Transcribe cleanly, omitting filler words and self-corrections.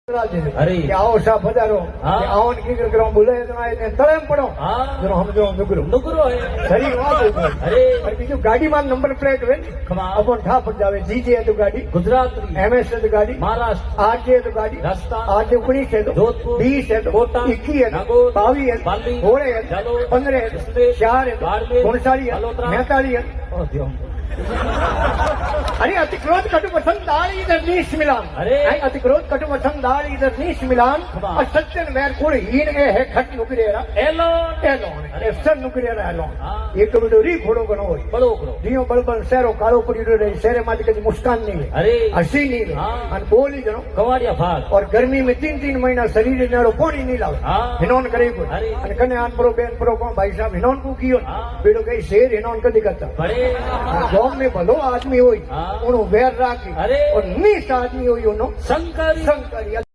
अरे आओ साहब हजारो आओ की करो बुलाए तो आए ने तळेम પડો જો સમજો નુગરો નુકરો હે સરી વાત અરે પર બીજું ગાડી માં નંબર પ્લેટ હોય અપન ઠા પડ જાવે જીજે તો ગાડી गुजरात एमएस तो गाड़ी महाराष्ट्र आरजे तो गाड़ी राजस्थान आरजे 19 है तो जोधपुर 20 है तो कोटा 21 है तो नागौर 22 है बाली घोड़े है जालोर 15 है जसदेव 4 है बाड़मेर 49 है बलोत्रा 43 है ओ देव अरे अतिक्रोध कटु वसन दाल इधर नीश मिलान अरे अतिक्रोध कटु वसन दाल इधर नीश मिलान और सत्यन वैर कुड़ हीन ए है खट नुकरेरा एलो एलो अरे सन नुकरेरा एलो हाँ। एक बिडो री फोड़ो गनो होय बड़ो करो दियो बलबल शहरो कालो पड़ी रे शहरे माथे कदी मुस्कान नहीं है अरे हसी नहीं है हाँ। अन बोली जनो गवाड़िया भाग और गर्मी में 3-3 महीना शरीर नाड़ो पानी नहीं लावे हाँ। हिनोन करे को अरे अन कने आन प्रो बेन प्रो को भाई साहब हिनोन को कियो हाँ। बेडो कई शेर हिनोन कदी करता बड़े गांव में भलो आदमी होई हाँ। उनो वेर राखी अरे और नीच आदमी होई उनो शंकर संकरी